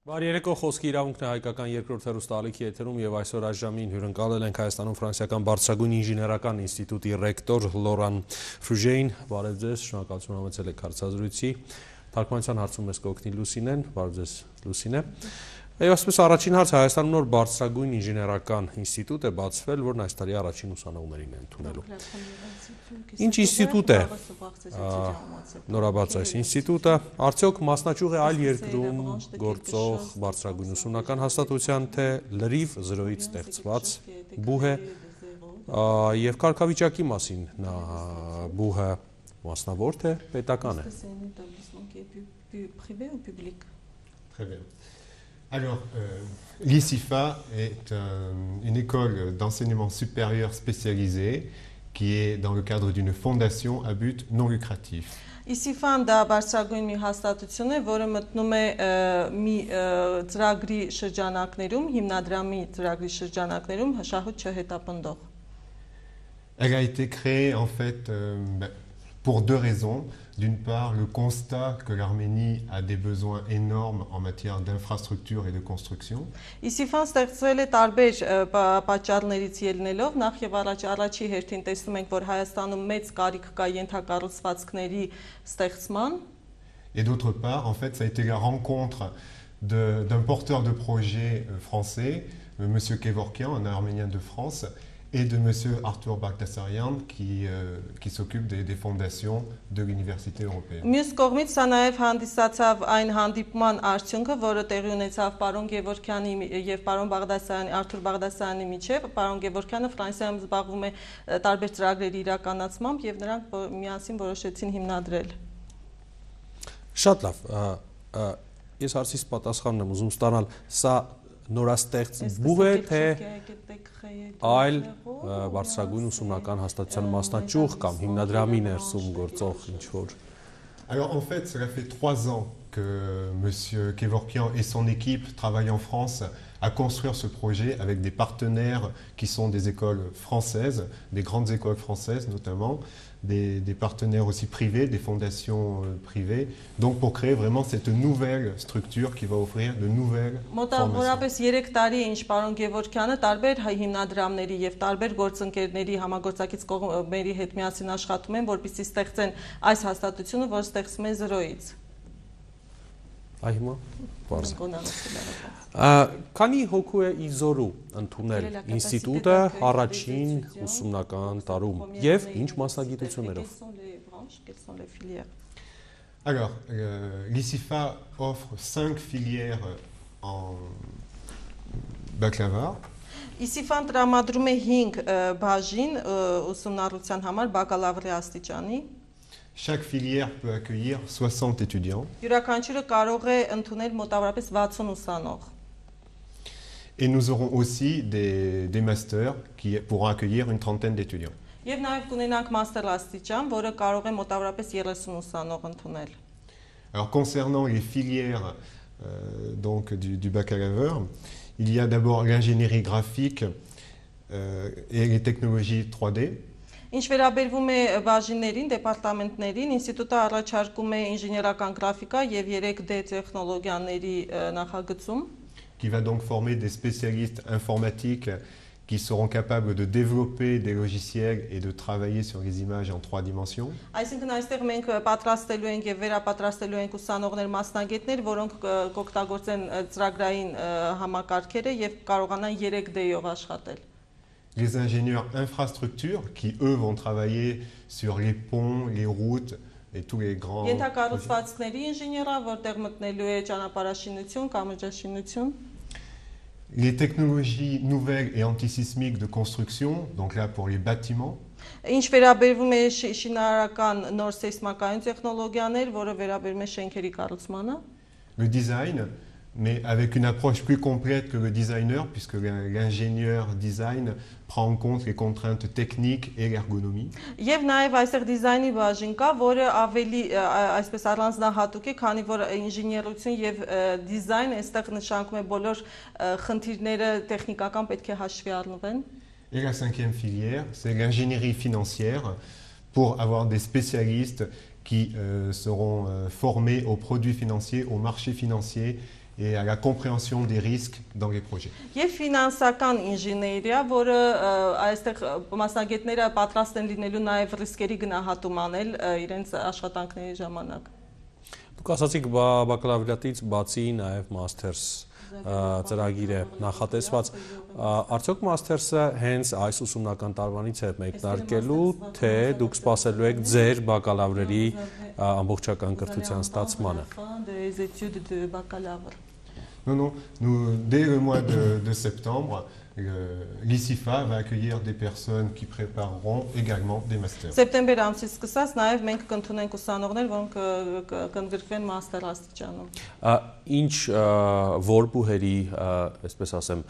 Բարերեկո խոսքի իրավունքն է հայկական երկրորդ հեռուստաալիքի եթերում եւ այսօր այժմին հյուրընկալել ենք Հայաստանում ֆրանսիական բարձրագույն ինժեներական ինստիտուտի ռեկտոր Լորան Ֆյուժեին։ Բարև ձեզ, շնորհակալություն համեցել եք հարցազրույցի։ Թարգմանության հարցում մեզ կօգնի Լուսինեն, բարև ձեզ Լուսինե։ Եվ այսպես առաջին հարցը Հայաստանում նոր բարձրագույն ինժեներական ինստիտուտ է բացվել, որն այս տարի առաջին ուսանողներին է ընդունելու։ Ինչ ինստիտուտ է նորաբաց այս ինստիտուտը, արդյոք մասնաճյուղ է այլ երկրում գործող բարձրագույն ուսումնական հաստատության, թե լրիվ զրոյից ստեղծված բուհ է, եւ կարգավիճակի մասին նա բուհը մասնավոր թե պետական է։ Alors, l'ICIFA est une école d'enseignement supérieur spécialisée qui est dans le cadre d'une fondation à but non lucratif. ICIFA-ն դա բարձրագույն մի հաստատություն է, որը մտնում է մի ծրագրի շրջանակներում, հիմնադրամի ծրագրի շրջանակներում շահույթ չհետապնդող։ Elle a été créée en fait pour deux raisons. D'une part, le constat que l'Arménie a des besoins énormes en matière d'infrastructure et de construction. ICIFA-ն ստեղծվել է տարբեր պատճառներից ելնելով, նախ եւ առաջի հերթին տեսնում ենք, որ Հայաստանում մեծ կարիք կա ենթակառուցվածքների ստեղծման. Et d'autre part, en fait, ça a été la rencontre d'un porteur de projet français, monsieur Kevorkian, un Arménien de France, et de monsieur Arthur Bagdasaryan qui s'occupe des fondations de l'Université européenne. Մյուս կողմից սա նաև հանդիսացավ այն հանդիպման արդյունքը, որը տեղի ունեցավ պարոն Գևորքյանի եւ պարոն Բաղդասարյանի, Արթուր Բաղդասարյանի միջեւ։ Պարոն Գևորքյանը Ֆրանսիայում զբաղվում է տարբեր ծրագրերի իրականացմամբ եւ նրանք միասին որոշեցին հիմնադրել։ Շատ լավ։ Ես հարցիս պատասխանն եմ ուզում ստանալ, սա նորաստեղծ բուհ է թե այլ բարձրագույն ուսումնական հաստատության մասնաճյուղ կամ հիմնադրամի ներսում գործող ինչ-որ։ Alors en fait, cela fait 3 ans que monsieur Kevorkian et son équipe travaillent en France à construire ce projet avec des partenaires qui sont des écoles françaises, des grandes écoles françaises notamment, des partenaires aussi privés, des fondations privées, donc pour créer vraiment cette nouvelle structure qui va offrir de nouvelles formations. Մոտավորապես 3 տարի ինչ պարոն Գևորքյանը տարբեր հիմնադրամների եւ տարբեր գործընկերների համագործակից կողմերի հետ միասին աշխատում են, որպեսզի ստեղծեն այս հաստատությունը, որը ստեղծվում է զրոյից։ Այ հիմա բարձ։ Քանի հոգու է իզորու ընդունել ինստիտուտը առաջին ուսումնական տարում եւ ինչ մասնագիտություններով։ Alors, l'ICIFA offre 5 filières en baccalauréat. ICIFA-ն տրամադրում է 5 բաժին ուսումնառության համար բակալավրի աստիճանի։ Chaque filière peut accueillir 60 étudiants. Յուրաքանչյուրը կարող է ընդունել մոտավորապես 60 ուսանող։ Et nous aurons aussi des masters qui pourront accueillir une trentaine d'étudiants. Եվ նաև կունենանք մաստեր աստիճան, որը կարող է մոտավորապես 30 ուսանող ընդունել։ Alors concernant les filières donc du baccalauréat, il y a d'abord l'ingénierie graphique et les technologies 3D. Ինչ վերաբերվում է բաժիններին, դեպարտամենտներին, ինստիտուտը առաջարկում է ինժեներական գրաֆիկա եւ 3D տեխնոլոգիաների նախագծում, qui va donc former des spécialistes informatiques qui seront capables de développer des logiciels et de travailler sur les images en 3 dimensions. Այսինքն այստեղ մենք պատրաստելու ենք եւ վերապատրաստելու ենք ուսանողներ մասնագետներ, որոնք կօգտագործեն ծրագրային համակարգերը եւ կարողանան 3D-ով աշխատել։ Les ingénieurs infrastructures qui eux vont travailler sur les ponts, les routes et tous les grands Ենթակառուցվածքների ինժեներա, որտեղ մտնելու է ճանապարհաշինություն, կամրջաշինություն։ Les technologies nouvelles et antisismiques de construction, donc là pour les bâtiments. Ինչ վերաբերվում է շինարարական նոր սեյսմակայուն տեխնոլոգիաներ, որը վերաբերում է շենքերի կառուցմանը։ Le design, mais avec une approche plus complète que le designer, puisque l'ingénieur design prend en compte les contraintes techniques et l'ergonomie. Եվ նաև այստեղ դիզայնի բաժին կա, որը ավելի այսպես առանձնահատուկ է, քանի որ ինժեներություն եւ դիզայն այստեղ նշանակում է բոլոր խնդիրները տեխնիկական պետք է հաշվի առնվեն։ Et la 5e filière, c'est l'ingénierie financière pour avoir des spécialistes qui seront formés aux produits financiers, aux marchés financiers et à la compréhension des risques dans les projets. Եվ ֆինանսական ինժեներիա, որը այստեղ մասնագետները պատրաստ են լինելու նաև ռիսկերի գնահատում անել իրենց աշխատանքների ժամանակ։ Դուք ասացիք բակալավրիատից բացի նաև մաստերս ծրագիր է նախատեսված, արդյոք մաստերսը հենց այս ուսումնական տարվանից է մեկնարկելու, թե դուք սպասելու եք ձեր բակալավրերի ամբողջական կրթության ստացմանը։ Non, dès le mois de septembre, l'ICIFA va accueillir des personnes qui prépareront également des masters. Սեպտեմբեր ամսից սկսած նաև մենք կընդունենք ուսանողներ, որոնք կընդգրկվեն մաստեր աստիճանում։ Ինչ որ բուհերի, այսպես ասեմ,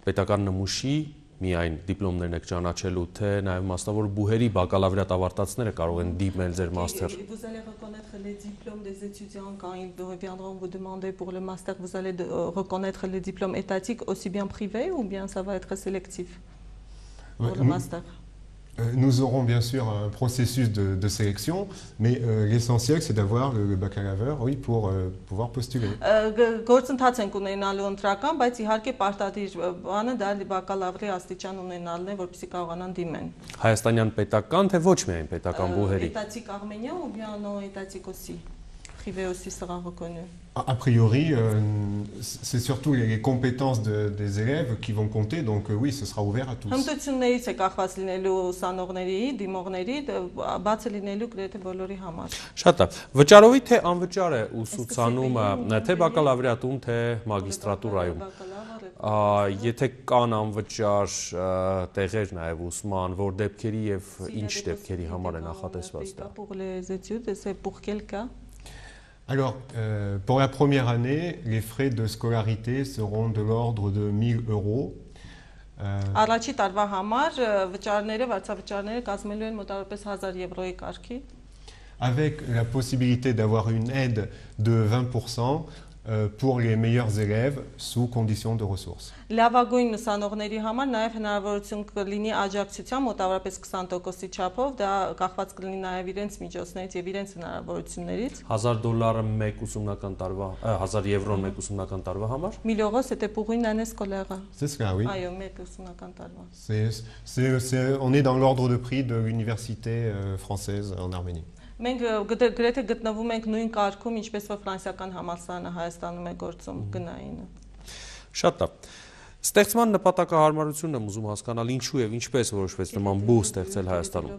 պետական նմուշի միայն դիպլոմներն եք ճանաչելու, թե նաև մասնավոր բուհերի բակալավրիատ ավարտածները կարող են դիմել ձեր մաստեր։ Vous allez reconnaître les diplômes des étudiants quand ils viendront vous demander pour le master, vous allez reconnaître les diplômes étatiques aussi bien privés ou bien ça va être sélectif pour le master? Nous aurons bien sûr un processus de sélection, mais l'essentiel c'est d'avoir le baccalauréat, oui, pour pouvoir postuler. Գործընթաց ենք ունենալու ընտրական, բայց իհարկե պարտադիր բանը դա բակալավրի աստիճան ունենալն է, որպեսզի կարողանան դիմեն։ Հայաստանյան պետական, թե ոչ միայն պետական բուհերի։ Étatique arménien ou bien non étatique aussi? Privé aussi sera reconnu. A priori, c'est surtout les compétences des élèves qui vont compter, donc oui, ce sera ouvert à tous. Հմտություններից է կախված լինելու ուսանողների, դիմողների, բաց է լինելու գրեթե բոլորի համար։ Շատ է։ Վճարովի թե անվճար է ուսուցանումը, թե բակալավրիատում, թե մագիստրատուրայում։ Եթե կան անվճար տեղեր նաև ուսման, որ դեպքերի եւ ինչ դեպքերի համար է նախատեսված դա։ Pour les études, c'est pour quel cas? Alors, pour la première année, les frais de scolarité seront de l'ordre de 1000 €. Առաջի տարվա համար վճարները, վարձավճարները կազմելու են մոտավորապես 1000 եվրոյի կարգի։ Avec la possibilité d'avoir une aide de 20% pour les meilleurs élèves sous conditions de ressources. Լավագույն ուսանողների համար նաև հնարավորություն կլինի աջակցության մոտավորապես 20%-ի չափով, դա կախված կլինի նաև իրենց միջոցներից եւ իրենց հնարավորություններից։ $1000 մեկ ուսումնական տարվա, 1000 եվրո մեկ ուսումնական տարվա համար։ 1000 euros c'était pour une année scolaire. C'est cela, oui. Այո, մեկ ուսումնական տարվա։ On est dans l'ordre de prix de l'université française en Arménie. Մենք գրեթե գտնվում ենք նույն կարգում, ինչպես որ ֆրանսիական համալսարանը Հայաստանում է գործում գնայինը։ Շատ է։ Ստեղծման նպատակահարմարությունն եմ ուզում հասկանալ ինչու եւ ինչպես որոշվեց նման բու ստեղծել Հայաստանում։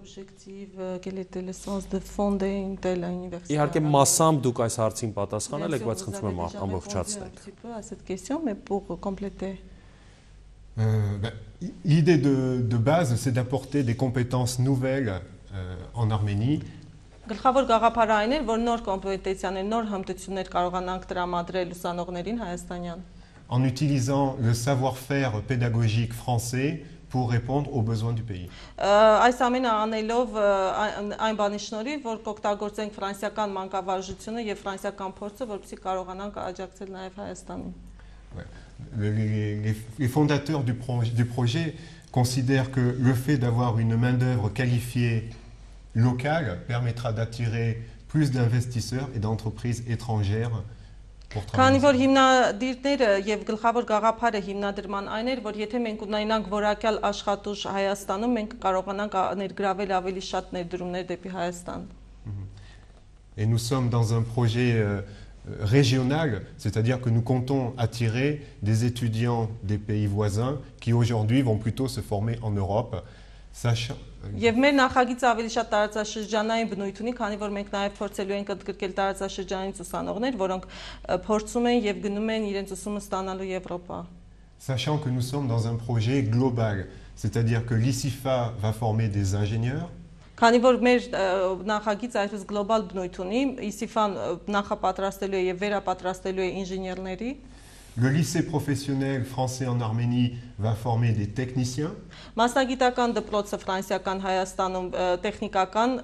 Իհարկե մասամբ դուք այս հարցին պատասխանել եք, բայց խնդրում եմ ամբողջացնեք։ L'idée de base, c'est d'apporter des compétences nouvelles en Arménie. Գլխավոր գաղափարը այն էր, որ նոր կոմպետենցիաներ, նոր հմտություններ կարողանանք տրամադրել ուսանողներին հայաստանյան։ En utilisant le savoir-faire pédagogique français pour répondre aux besoins du pays. Այս ամենը անելով այն բանի շնորհիվ, որ կօգտագործենք ֆրանսիական մանկավարժությունը եւ ֆրանսիական փորձը, որպեսզի կարողանանք աջակցել նաեւ Հայաստանին։ Les fondateurs du projet considèrent que le fait d'avoir une main-d'œuvre qualifiée locale permettra d'attirer plus d'investisseurs et d'entreprises étrangères pour travailler. Քանի որ հիմնադիրները եւ գլխավոր գաղափարը հիմնադրման այն էր, որ եթե մենք ունենանք որակյալ աշխատուժ Հայաստանում, մենք կարողանանք ներգրավել ավելի շատ ներդրումներ դեպի Հայաստան։ Et nous sommes dans un projet régional, c'est-à-dire que nous comptons attirer des étudiants des pays voisins qui aujourd'hui vont plutôt se former en Europe, sachant Եվ մեր նախագիծը ավելի շատ տարածաշրջանային բնույթ ունի, քանի որ մենք նաև փորձելու ենք ընդգրկել տարածաշրջանից ուսանողներ, որոնք փորձում են եւ գնում են իրենց ուսումը ստանալու Եվրոպա։ Sachant que nous sommes dans un projet global, c'est-à-dire que l'ICIFA va former des ingénieurs. Քանի որ մեր նախագիծը այսպես գլոբալ բնույթ ունի, ICIFA-ն նախապատրաստելու է եւ վերապատրաստելու է ինժեներների։ Le lycée professionnel français en Arménie va former des techniciens. Մասնագիտական դպրոցը ֆրանսիական Հայաստանում տեխնիկական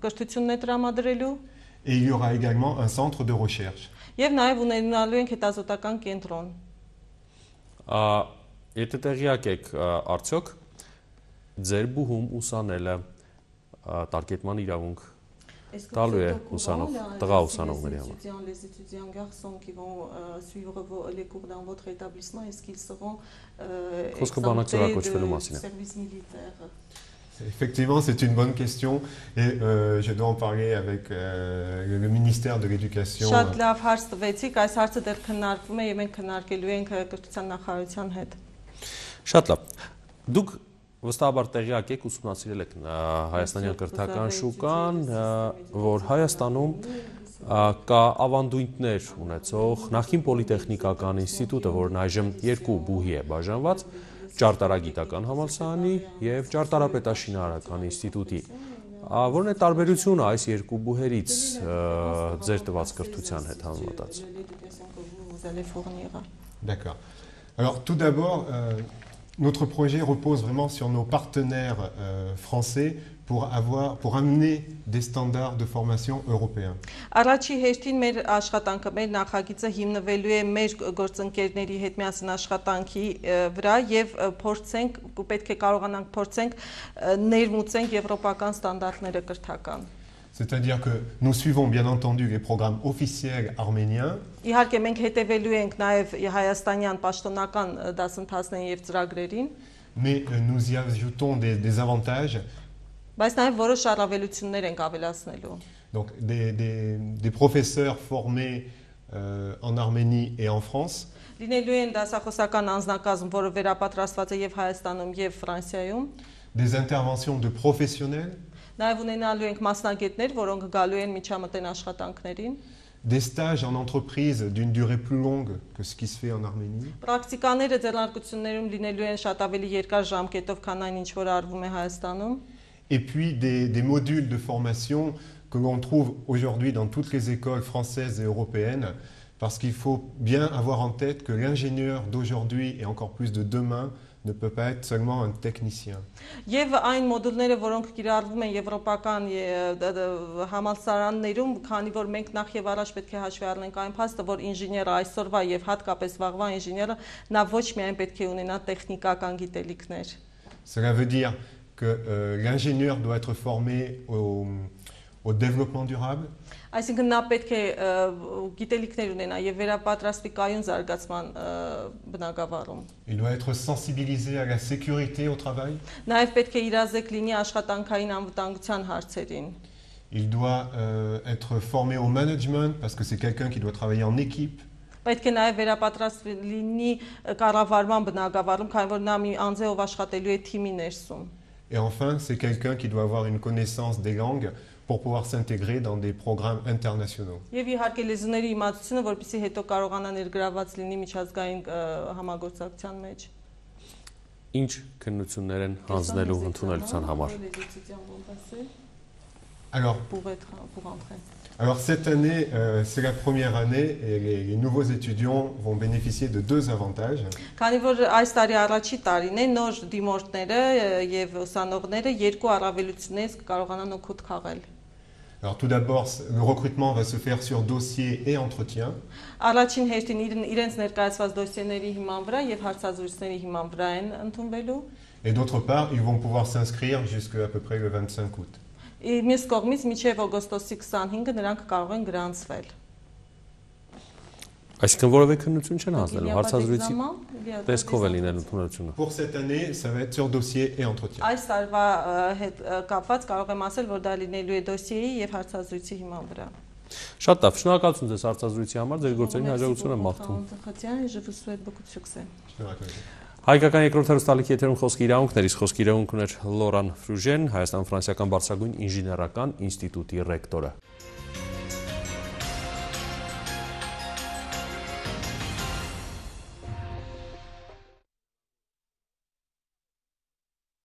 կրթությունն է տրամադրելու։ Et il y aura également un centre de recherche. Եվ նաև ունենալու ենք հետազոտական կենտրոն։ Եթե տեղյակ եք արդյոք ձեր բուհում ուսանելը տարկետման իրավունք։ տալու է տղա ուսանողների համար։ Les étudiants garçons qui vont suivre les cours dans votre établissement, est-ce qu'ils seront exemptés de service militaire? Effectivement, c'est une bonne question et je dois en parler avec le ministère de l'Éducation. Շատ լավ հարց տվեցիք, այս հարցը դեռ քննարկվում է եւ մենք քննարկելու ենք կրթության նախարարության հետ։ Շատ լավ։ Դուք վստահաբար տեղյակ եք, ուսումնասիրել եք հայաստանյան կրթական շուկան, որ Հայաստանում կա ավանդույթներ ունեցող նախկին պոլիտեխնիկական ինստիտուտը, որն այժմ երկու բուհի է բաժանված, ճարտարագիտական համալսարանի եւ ճարտարապետաշինարարական ինստիտուտի, որն է տարբերությունը այս երկու բուհերից ձեր տված կրթության հետ համեմատած։ D'accord. Alors tout d'abord, notre projet repose vraiment sur nos partenaires français pour amener des standards de formation européens. Առաջի հերթին մեր աշխատանքը, մեր նախագիծը հիմնվելու է մեր գործընկերների հետ միասին աշխատանքի վրա եւ փորձենք, պետք է կարողանանք փորձենք ներմուծենք եվրոպական ստանդարտները կրթական։ C'est-à-dire que nous suivons bien entendu les programmes officiels arméniens. Իհարկե մենք հետևելու ենք նաև հայաստանյան պաշտոնական դասընթացներին եւ ծրագրերին, mais nous y ajoutons des avantages. Բայց նաև որոշ առավելություններ ենք ավելացնելու։ Donc des professeurs formés en Arménie et en France. Լինելու են դասախոսական անձնակազմ, որը վերապատրաստված է եւ Հայաստանում եւ Ֆրանսիայում։ Des interventions de professionnels. Նաև ունենալու ենք մասնագետներ, որոնք գալու են միջամտեն աշխատանքներին։ Des stages en entreprise d'une durée plus longue que ce qui se fait en Arménie. Պրակտիկաները ձեռնարկություններում լինելու են շատ ավելի երկար ժամկետով, քան այն ինչ որ արվում է Հայաստանում։ Et puis des modules de formation que l'on trouve aujourd'hui dans toutes les écoles françaises et européennes, parce qu'il faut bien avoir en tête que l'ingénieur d'aujourd'hui et encore plus de demain ne peut pas être seulement un technicien. Եվ այն մոդուլները, որոնք կիրառվում են եվրոպական համալսարաններում, քանի որ մենք նախ եւ առաջ պետք է հաշվի առնենք այն փաստը, որ ինժեները այսօրվա եւ հատկապես վաղվա ինժեները նա ոչ միայն պետք է ունենա տեխնիկական գիտելիքներ։ Cela veut dire que l'ingénieur doit être formé au développement durable. Այսինքն նա պետք է գիտելիքներ ունենա եւ վերապատրաստվի կայուն զարգացման բնագավառում։ Il doit être sensibilisé à la sécurité au travail. Նաեւ պետք է իրազեկ լինի աշխատանքային անվտանգության հարցերին։ Il doit être formé au management parce que c'est quelqu'un qui doit travailler en équipe. Պետք է նաև վերապատրաստվի լինի կառավարման բնագավառում, քանի որ նա մի անձ է, ով աշխատելու է թիմի ներսում։ Et enfin, c'est quelqu'un qui doit avoir une connaissance des langues pour pouvoir s'intégrer dans des programmes internationaux. Եվ իհարկե լեզուների իմացությունը, որպեսզի հետո կարողանա ներգրաված լինի միջազգային համագործակցության մեջ։ Ինչ քննություններ են հանձնելու ընդունելության համար։ Alors cette année, c'est la première année et les nouveaux étudiants vont bénéficier de deux avantages. Քանի որ այս տարի առաջի տարին է, նոր դիմորդները եւ ուսանողները երկու առավելություններ կարողանան օգուտ քաղել։ Alors tout d'abord, le recrutement va se faire sur dossier et entretien. Առաջին հերթին իրենց ներկայացված դոսիեների հիման վրա եւ հարցազրույցների հիման վրա են ընդունվելու։ Et d'autre part, ils vont pouvoir s'inscrire jusqu'à peu près le 25 août. Մյուս կողմից մինչև օգոստոսի 25-ը նրանք կարող են գրանցվել։ Այսինքն որևէ քննություն չեն հանձնելու, հարցազրույցի տեսքով է լինելու ընդունելությունը։ Pour cette année, ça va être sur dossier et entretien. Այս տարվա հետ կապված կարող եմ ասել, որ դա լինելու է դոսիեի եւ հարցազրույցի հիման վրա։ Շատ լավ, շնորհակալություն ձեզ հարցազրույցի համար, ձեր գործերին հաջողություն եմ մաղթում։ Հայկական երկրորդ հեռուստալիքի եթերում խոսքի իրավունքներից խոսքի իրավունք ուներ Լորան Ֆրուժեն, Հայաստան-Ֆրանսիական բարձրագույն ինժեներական ինստիտուտի ռեկտորը։